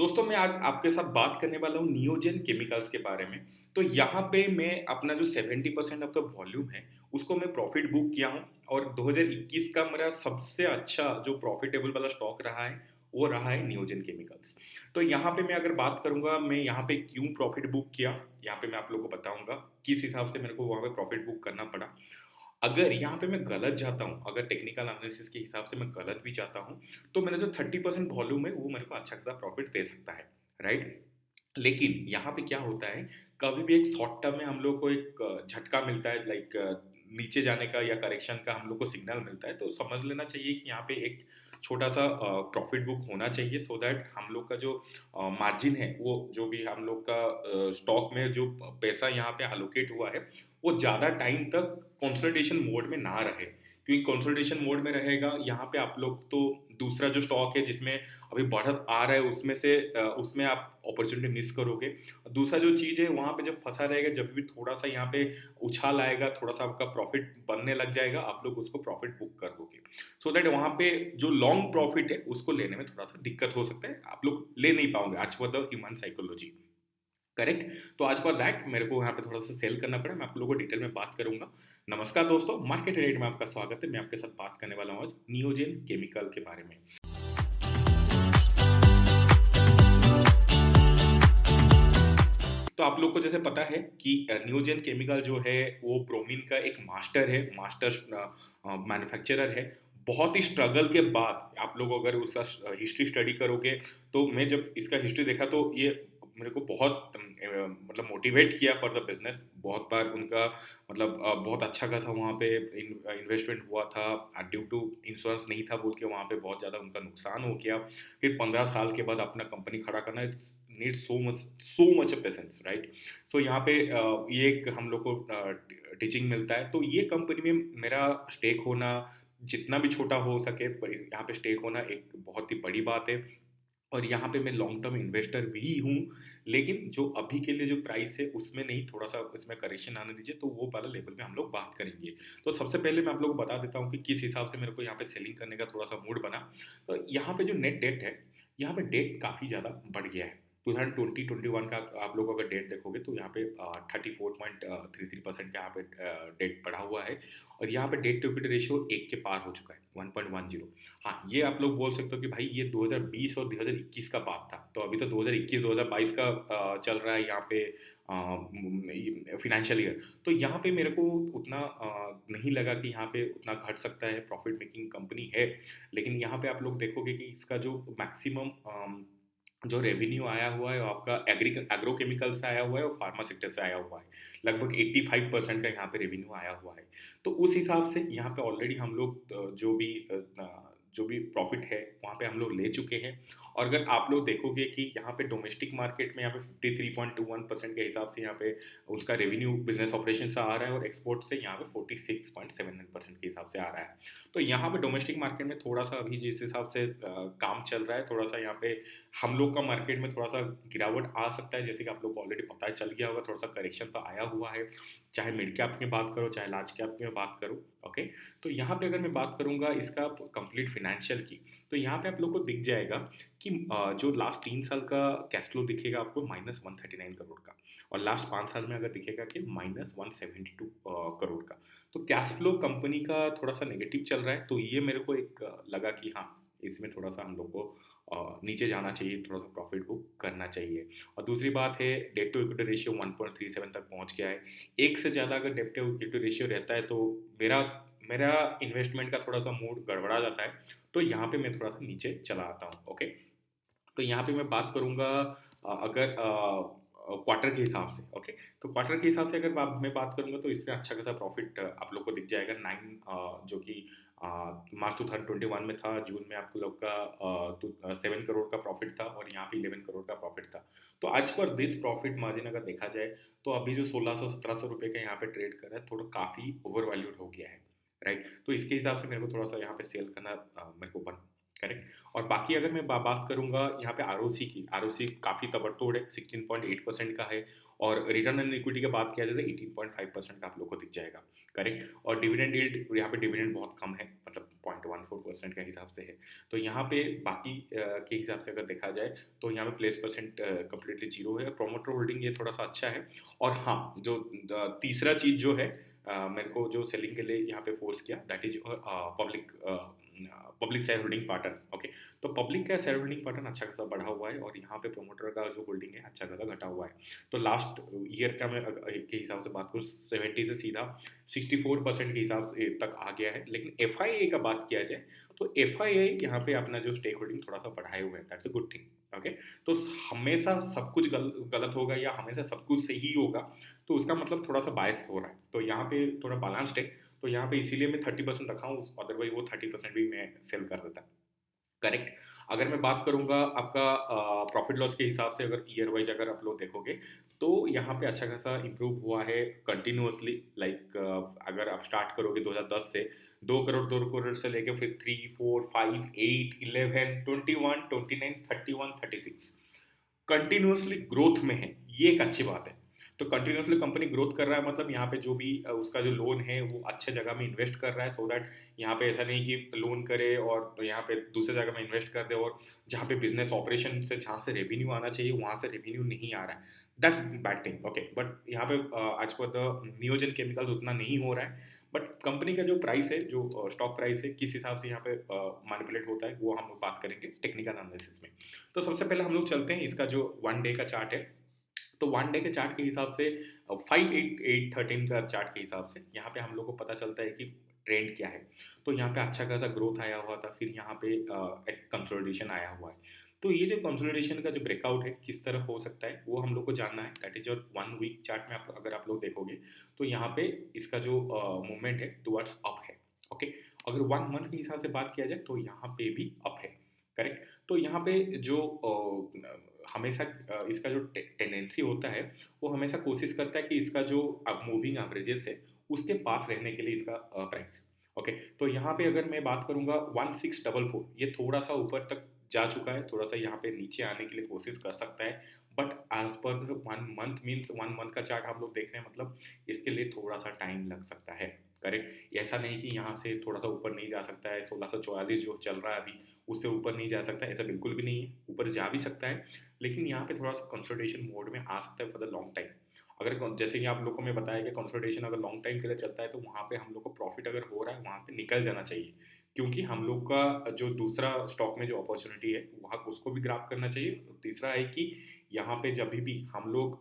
दोस्तों मैं आज आपके साथ बात करने वाला हूँ नियोजन केमिकल्स के बारे में। तो यहाँ पे मैं अपना जो 70% ऑफ द वॉल्यूम है, उसको मैं प्रॉफ़िट बुक किया हूँ और 2021 का मेरा सबसे अच्छा जो प्रॉफ़िटेबल वाला स्टॉक रहा है, वो रहा है नियोजन केमिकल्स। तो यहाँ पे मैं अगर बात करूँगा, मैं यहाँ पे क्यों प्रॉफ़िट बुक किया, यहाँ पे मैं आप लोगों को बताऊँगा, किस हिसाब से मेरे को वहाँ पे प्रॉफ़िट बुक करना पड़ा। अगर यहाँ पे मैं गलत जाता हूँ, अगर टेक्निकल एनालिसिस के हिसाब से मैं गलत भी जाता हूँ, तो मेरा जो 30% वॉल्यूम है, वो मेरे को अच्छा खासा प्रॉफ़िट दे सकता है, राइट? लेकिन यहाँ पे क्या होता है, कभी भी एक शॉर्ट टर्म में हम लोग को एक झटका मिलता है, लाइक नीचे जाने का या करेक्शन का हम लोग को सिग्नल मिलता है, तो समझ लेना चाहिए कि यहाँ पे एक छोटा-सा प्रॉफ़िट बुक होना चाहिए, सो दैट हम लोग का जो मार्जिन है, वो जो भी हम लोग का स्टॉक में जो पैसा यहाँ पे एलोकेट हुआ है, वो ज़्यादा टाइम तक कंसोलिडेशन मोड में ना रहे। क्योंकि कंसोलिडेशन मोड में रहेगा, यहाँ पे आप लोग तो दूसरा जो स्टॉक है जिसमें अभी बढ़त आ रहा है, उसमें आप अपॉर्चुनिटी मिस करोगे। दूसरा जो चीज़ है, वहाँ पे जब फँसा रहेगा, जब भी थोड़ा-सा यहाँ पे उछाल आएगा, थोड़ा-सा आपका प्रॉफ़िट बनने लग जाएगा, आप लोग उसको प्रॉफ़िट बुक कर दोगे। सो दैट वहाँ पे जो लॉन्ग प्रॉफ़िट है, उसको लेने में थोड़ा-सा दिक्कत हो सकता है, आप लोग ले नहीं पाओगे as per the human psychology. Correct? तो एज़ पर दैट मेरे को यहाँ पे थोड़ा-सा सेल करना पड़ा, मैं आप लोगों को डिटेल में बात करूँगा। नमस्कार दोस्तों, मार्केट रेट में आपका स्वागत है। मैं आपके साथ बात करने वाला हूँ आज नियोजन केमिकल के बारे में। तो आप लोग को जैसे पता है कि नियोजन केमिकल जो है, वो ब्रोमीन का एक मास्टर है, मैन्युफैक्चरर है। बहुत ही स्ट्रगल के बाद आप लोग अगर उसका हिस्ट्री स्टडी करोगे, तो मैं जब इसका हिस्ट्री देखा तो ये मेरे को बहुत मतलब मोटिवेट किया फॉर द बिज़नेस। बहुत बार उनका मतलब बहुत अच्छा खासा वहाँ पे इन्वेस्टमेंट हुआ था, ड्यू टू इंश्योरेंस नहीं था बोल के वहाँ पे बहुत ज़्यादा उनका नुकसान हो गया। फिर 15 साल के बाद अपना कंपनी खड़ा करना, it's need so much patience, right? So यहाँ पे ये एक हम लोग को टीचिंग मिलता है। तो ये कंपनी में मेरा स्टेक होना, जितना भी छोटा हो सके, यहाँ पे स्टेक होना एक बहुत ही बड़ी बात है। और यहाँ पे मैं लॉन्ग टर्म इन्वेस्टर भी हूँ, लेकिन जो अभी के लिए जो प्राइस है, उसमें नहीं, थोड़ा-सा इसमें करेक्शन आने दीजिए, तो वो वाला लेवल में हम लोग बात करेंगे। तो सबसे पहले मैं आप लोगों को बता देता हूँ कि किस हिसाब से मेरे को यहाँ पे सेलिंग करने का थोड़ा-सा मूड बना। तो यहाँ पे जो नेट डेट है, यहाँ पे डेट काफ़ी ज़्यादा बढ़ गया है। 2020-21 का आप लोग अगर डेट देखोगे, तो यहाँ पे 34.33% का यहाँ पे डेट बढ़ा हुआ है और यहाँ पे डेट टू इक्विटी रेशियो 1 के पार हो चुका है, 1.10। हाँ, ये आप लोग बोल सकते हो कि भाई ये 2020 और 2021 का बात था। तो अभी तो 2021-2022 का चल रहा है यहाँ पे फाइनेंशियल ईयर। तो यहाँ पे मेरे को उतना नहीं लगा कि यहाँ पे उतना घट सकता है, प्रॉफिट मेकिंग कंपनी है। लेकिन यहाँ पे आप लोग देखोगे कि इसका जो मैक्सिमम जो रेवेन्यू आया हुआ है, वो आपका एग्रो केमिकल से आया हुआ है और फार्मा सेक्टर से आया हुआ है। लगभग 85% का यहाँ पे रेवेन्यू आया हुआ है। तो उस हिसाब से यहाँ पे ऑलरेडी हम लोग जो भी प्रॉफिट है, वहाँ पे हम लोग ले चुके हैं। और अगर आप लोग देखोगे कि यहाँ पे डोमेस्टिक मार्केट में यहाँ पे 53.21% के हिसाब से यहाँ पे उसका रेवेन्यू बिजनेस ऑपरेशन से आ रहा है और एक्सपोर्ट से यहाँ पे 46.79% के हिसाब से आ रहा है। तो यहाँ पे डोमेस्टिक मार्केट में थोड़ा-सा अभी जिस हिसाब से काम चल रहा है, थोड़ा-सा यहाँ पे हम लोग का मार्केट में थोड़ा-सा गिरावट आ सकता है, जैसे कि आप लोग को ऑलरेडी पता चल गया होगा, थोड़ा-सा करेक्शन तो आया हुआ है। चाहे मिड कैप की बात करो, चाहे लार्ज कैप में बात करो, ओके? तो यहाँ पे अगर मैं बात करूँगा इसका कंप्लीट फाइनेंशियल की, तो यहाँ पे आप लोग को दिख जाएगा कि जो लास्ट 3 साल का कैश फ्लो दिखेगा आपको -139 करोड़ का और लास्ट 5 साल में अगर दिखेगा कि -172 करोड़ का। तो कैश फ्लो कंपनी का थोड़ा-सा नेगेटिव चल रहा है, तो ये मेरे को एक लगा कि हाँ, इसमें थोड़ा-सा हम लोग को नीचे जाना चाहिए, थोड़ा-सा प्रॉफिट बुक करना चाहिए। और दूसरी बात है, डेट टू इक्विटी रेशियो 1.37 तक पहुँच गया है। एक से ज़्यादा अगर डेट टू इक्विटी रेशियो रहता है, तो मेरा मेरा इन्वेस्टमेंट का थोड़ा-सा मूड गड़बड़ा जाता है, तो यहाँ पे मैं थोड़ा-सा नीचे चला आता हूँ, ओके? तो यहाँ पे मैं बात करूँगा अगर क्वार्टर के हिसाब से, ओके? तो क्वार्टर के हिसाब से अगर मैं बात करूँगा, तो इसमें अच्छा खासा प्रॉफिट आप लोग को दिख जाएगा। 9 जो कि मार्च 2021 में था, जून में आपको लोग का 7 करोड़ का प्रॉफिट था और यहाँ पे 11 करोड़ का प्रॉफिट था। तो आज पर दिस प्रॉफिट मार्जिन अगर देखा जाए, तो अभी जो 1600-1700 रुपए का यहाँ पे ट्रेड कर रहा है, थोड़ा काफ़ी ओवर वैल्यूड हो गया है, राइट? तो इसके हिसाब से मेरे को थोड़ा-सा यहाँ पे सेल करना मेरे को करेक्ट। और बाकी अगर मैं बात करूंगा यहाँ पे आरओसी की, आरओसी काफ़ी तबड़तोड़ है, 16.8% का है। और रिटर्न ऑन इक्विटी की बात किया जाए तो 18.5% का आप लोग को दिख जाएगा। करेक्ट। और डिविडेंड यील्ड, यहाँ पे डिविडेंड बहुत कम है, मतलब 0.14% के हिसाब से है। तो यहाँ पे बाकी के हिसाब से अगर देखा जाए तो यहाँ पे प्लेस परसेंट कम्प्लीटली जीरो है। प्रोमोटर होल्डिंग ये थोड़ा सा अच्छा है। और हाँ, जो तीसरा चीज़ जो है, मेरे को जो सेलिंग के लिए यहाँ पे फोर्स किया, that is public public share holding pattern. Okay. तो पब्लिक का शेयर होल्डिंग पैटर्न अच्छा खासा बढ़ा हुआ है और यहाँ पे प्रोमोटर का जो होल्डिंग है अच्छा खासा घटा हुआ है। तो लास्ट ईयर का मैं के हिसाब से बात करूँ, 70 से सीधा 64% के हिसाब से तक आ गया है। लेकिन एफ का बात किया जाए तो एफ यहाँ पे अपना जो स्टेक होल्डिंग थोड़ा सा बढ़ाए हुए हैं, that's a good thing. Okay. तो हमेशा सब कुछ गलत होगा या हमेशा सब कुछ सही होगा, तो उसका मतलब थोड़ा सा बायस हो रहा है। तो यहाँ पे थोड़ा बैलेंस्ड है। तो यहाँ पे इसीलिए मैं 30% रखा हूँ, अदरवाइज वो 30% भी मैं सेल कर देता। करेक्ट। अगर मैं बात करूंगा आपका प्रॉफिट लॉस के हिसाब से, अगर ईयर वाइज अगर आप लोग देखोगे तो यहाँ पे अच्छा खासा इंप्रूव हुआ है कंटिन्यूअसली। लाइक अगर आप स्टार्ट करोगे 2010 से, 2 करोड़ से लेके फिर 3, 4, 5, 8, 11, 21, 29, 31, 36 कंटिन्यूअसली ग्रोथ में है। ये एक अच्छी बात है। तो कंटिन्यूअसली कंपनी ग्रोथ कर रहा है, मतलब यहाँ पे जो भी उसका जो लोन है वो अच्छे जगह में इन्वेस्ट कर रहा है, सो दैट यहाँ पे ऐसा नहीं कि लोन करे और यहाँ पे दूसरे जगह में इन्वेस्ट कर दे और जहाँ पे बिजनेस ऑपरेशन से जहाँ से रेवेन्यू आना चाहिए वहाँ से रेवेन्यू नहीं आ रहा है। That's bad thing. Okay. But यहाँ पे आज पर द नियोजन केमिकल्स उतना नहीं हो रहा है। बट कंपनी का जो प्राइस है, जो स्टॉक प्राइस है, किस हिसाब से यहाँ पे मैनिपुलेट होता है, वो हम लोग बात करेंगे टेक्निकल एनालिसिस में। तो सबसे पहले हम लोग चलते हैं इसका जो 1 डे का चार्ट है। तो 1 डे के चार्ट के हिसाब से 5, 8, 8, 13 का चार्ट के हिसाब से यहाँ पे हम लोग को पता चलता है कि ट्रेंड क्या है। तो यहाँ पे अच्छा खासा ग्रोथ आया हुआ था, फिर यहाँ पे एक कंसोलिडेशन आया हुआ है। तो ये जो कंसोलिडेशन का जो ब्रेकआउट है किस तरह हो सकता है वो हम लोग को जानना है। That is your 1 week chart में अगर आप लोग देखोगे तो यहाँ पे इसका जो मूवमेंट है टुवर्ड्स अप है। ओके। अगर 1 मंथ के हिसाब से बात किया जाए तो यहाँ पे भी अप है। करेक्ट। तो यहाँ पे जो हमेशा इसका जो टेंडेंसी होता है वो हमेशा कोशिश करता है कि इसका जो मूविंग एवरेजेस है उसके पास रहने के लिए इसका प्राइस। ओके। तो यहाँ पे अगर मैं बात करूंगा 1644, ये थोड़ा सा ऊपर तक जा चुका है, थोड़ा सा यहाँ पे नीचे आने के लिए कोशिश कर सकता है। बट एज पर 1 मंथ मीन्स 1 मंथ का चार्ट हम लोग देख रहे हैं, मतलब इसके लिए थोड़ा सा टाइम लग सकता है। करेक्ट। ऐसा नहीं कि यहाँ से थोड़ा सा ऊपर नहीं जा सकता है, 1644 जो चल रहा है अभी उससे ऊपर नहीं जा सकता, ऐसा बिल्कुल भी नहीं है, ऊपर जा भी सकता है। लेकिन यहाँ पे थोड़ा सा कंसोलिडेशन मोड में आ सकता है फॉर द लॉन्ग टाइम। अगर जैसे कि आप लोग को मैं बताया कि कंसोलिडेशन अगर लॉन्ग टाइम के लिए चलता है तो वहाँ पे हम लोग को प्रॉफिट अगर हो रहा है वहाँ पे निकल जाना चाहिए। क्योंकि हम लोग का जो दूसरा स्टॉक में जो अपॉर्चुनिटी है वहाँ उसको भी ग्राफ करना चाहिए। तीसरा है कि यहाँ पे जब भी हम लोग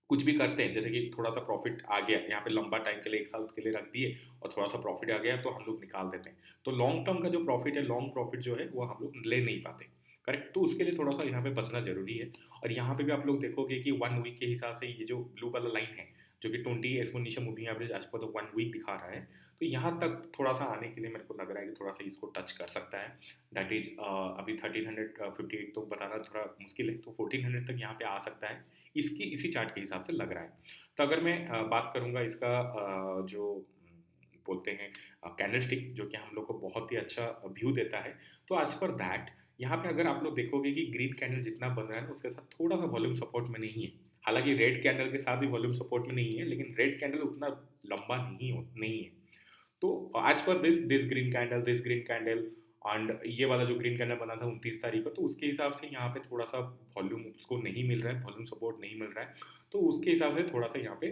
कुछ भी करते हैं, जैसे कि थोड़ा सा प्रॉफिट आ गया यहाँ पे लंबा टाइम के लिए 1 साल के लिए रख दिए और थोड़ा सा प्रॉफिट आ गया तो हम लोग निकाल देते हैं। तो लॉन्ग टर्म का जो प्रॉफिट है, लॉन्ग प्रॉफिट जो है वो हम लोग ले नहीं पाते। करेक्ट। तो उसके लिए थोड़ा सा यहाँ पे बचना जरूरी है। और यहाँ पे भी आप लोग देखोगे कि 1 वीक के हिसाब से ये जो ब्लू वाला लाइन है जो कि 20 एक्सपोनेंशियल मूविंग एवरेज आज पर 1 वीक दिखा रहा है, तो यहाँ तक थोड़ा सा आने के लिए मेरे को लग रहा है कि थोड़ा सा इसको टच कर सकता है। दैट इज अभी 1358 तो बताना थोड़ा मुश्किल है, तो 1400 तक यहाँ पे आ सकता है, इसकी इसी चार्ट के हिसाब से लग रहा है। तो अगर मैं बात करूँगा इसका जो बोलते हैं कैंडलस्टिक, जो कि हम लोग को बहुत ही अच्छा व्यू देता है, तो आज पर दैट यहाँ पे अगर आप लोग देखोगे कि ग्रीन कैंडल जितना बन रहा है ना उसके साथ थोड़ा सा वॉल्यूम सपोर्ट में नहीं है। हालांकि रेड कैंडल के साथ भी वॉल्यूम सपोर्ट में नहीं है, लेकिन रेड कैंडल उतना लंबा नहीं है। तो आज पर दिस ग्रीन कैंडल एंड ये वाला जो ग्रीन कैंडल बना था 29 तारीख को, तो उसके हिसाब से यहाँ पे थोड़ा सा वॉल्यूम उसको नहीं मिल रहा है, वॉल्यूम सपोर्ट नहीं मिल रहा है। तो उसके हिसाब से थोड़ा सा यहाँ पे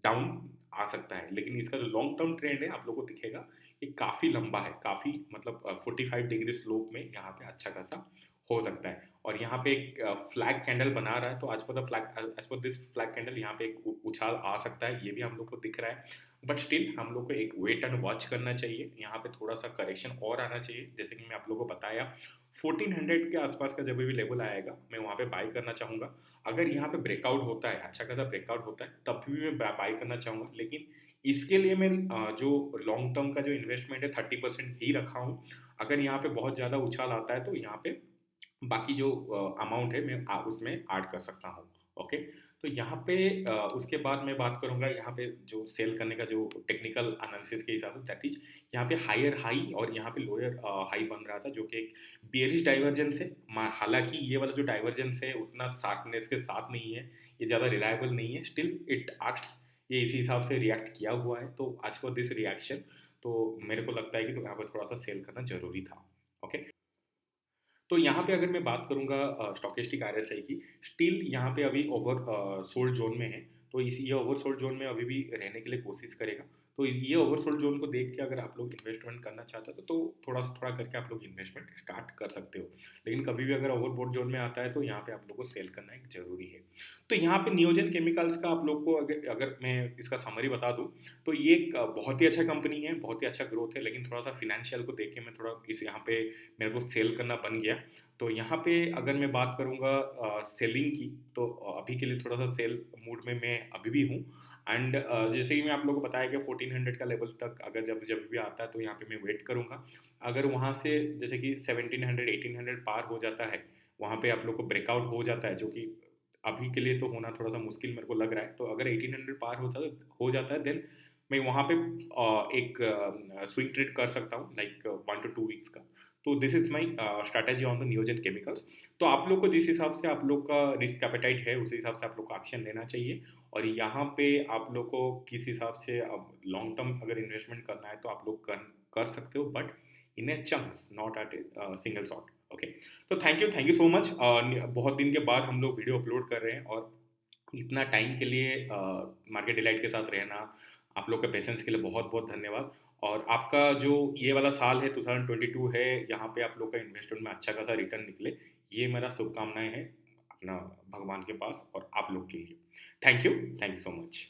डाउन आ सकता है। लेकिन इसका जो लॉन्ग टर्म ट्रेंड है आप लोग को दिखेगा ये काफ़ी लंबा है, काफ़ी मतलब 45 डिग्री स्लोप में यहाँ पे अच्छा खासा हो सकता है। और यहाँ पे एक फ्लैग कैंडल बना रहा है, तो as per this flag candle यहाँ पे एक उछाल आ सकता है, ये भी हम लोग को दिख रहा है। बट स्टिल हम लोग को एक वेट एंड वॉच करना चाहिए, यहाँ पे थोड़ा सा करेक्शन और आना चाहिए। जैसे कि मैं आप लोगों को बताया 1400 के आसपास का जब भी लेवल आएगा मैं वहाँ पे बाई करना चाहूँगा। अगर यहाँ पे ब्रेकआउट होता है, अच्छा खासा ब्रेकआउट होता है, तब भी मैं बाई करना चाहूँगा। लेकिन इसके लिए मैं जो लॉन्ग टर्म का जो इन्वेस्टमेंट है 30% ही रखा हूँ। अगर यहाँ पे बहुत ज़्यादा उछाल आता है तो यहाँ पे बाकी जो अमाउंट है मैं उसमें ऐड कर सकता हूँ। ओके। तो यहाँ पे उसके बाद मैं बात करूँगा यहाँ पे जो सेल करने का जो टेक्निकल एनालिसिस के हिसाब से, दैट इज़ यहाँ पे हायर हाई और यहाँ पे लोअर हाई बन रहा था, जो कि एक बेयरिश डाइवर्जेंस है। हालांकि ये वाला जो डाइवर्जेंस है उतना शार्पनेस के साथ नहीं है, ये ज़्यादा रिलायबल नहीं है, स्टिल इट एक्ट्स, ये इसी हिसाब से रिएक्ट किया हुआ है। तो आज फॉर दिस रिएक्शन तो मेरे को लगता है कि तो यहाँ पर थोड़ा सा सेल करना जरूरी था। ओके, तो यहाँ पे अगर मैं बात करूँगा स्टोकेस्टिक आरएसआई की, स्टिल यहाँ पे अभी ओवर सोल्ड जोन में है। तो इस ये ओवर सोल्ड जोन में अभी भी रहने के लिए कोशिश करेगा। तो ये ओवर सोल्ड जोन को देख के अगर आप लोग इन्वेस्टमेंट करना चाहते हो तो थोड़ा थोड़ा करके आप लोग इन्वेस्टमेंट स्टार्ट कर सकते हो। लेकिन कभी भी अगर ओवरबोट जोन में आता है तो यहाँ पे आप लोग को सेल करना एक जरूरी है। तो यहाँ पे नियोजन केमिकल्स का आप लोग को अगर अगर मैं इसका समरी बता दूँ, तो ये एक बहुत ही अच्छा कंपनी है, बहुत ही अच्छा ग्रोथ है, लेकिन थोड़ा सा फिनेंशियल को देख के मैं थोड़ा इस यहाँ पे मेरे को सेल करना बन गया। तो यहाँ पे अगर मैं बात करूँगा सेलिंग की, तो अभी के लिए थोड़ा सा सेल मूड में मैं अभी भी हूँ। एंड जैसे कि मैं आप लोगों को बताया कि 1400 का लेवल तक अगर जब जब भी आता है तो यहाँ पे मैं वेट करूँगा। अगर वहाँ से जैसे कि 1700 1800 पार हो जाता है, वहाँ पे आप लोग को ब्रेकआउट हो जाता है, जो कि अभी के लिए तो होना थोड़ा सा मुश्किल मेरे को लग रहा है। तो अगर 1800 पार हो जाता है, देन मैं वहाँ पे एक स्विंग ट्रेड कर सकता हूँ, लाइक 1 to 2 वीक्स का। तो this is my strategy on the नियोजन केमिकल्स। तो आप लोग को जिस हिसाब से आप लोग का रिस्क एपेटाइट है उस हिसाब से आप लोग को एक्शन लेना चाहिए। और यहाँ पे आप लोग को किस हिसाब से अब लॉन्ग टर्म अगर इन्वेस्टमेंट करना है तो आप लोग कर सकते हो, but in A chunks, not at a single shot. Okay, तो थैंक यू सो मच। बहुत दिन के बाद हम लोग वीडियो अपलोड कर रहे हैं, और इतना टाइम के लिए मार्केट डिलाइट के साथ रहना, आप लोग के पेशेंस के लिए बहुत बहुत धन्यवाद। और आपका जो ये वाला साल है 2022 है, यहाँ पे आप लोग का इन्वेस्टमेंट में अच्छा खासा रिटर्न निकले, ये मेरा शुभकामनाएं हैं अपना भगवान के पास और आप लोग के लिए। Thank you so much.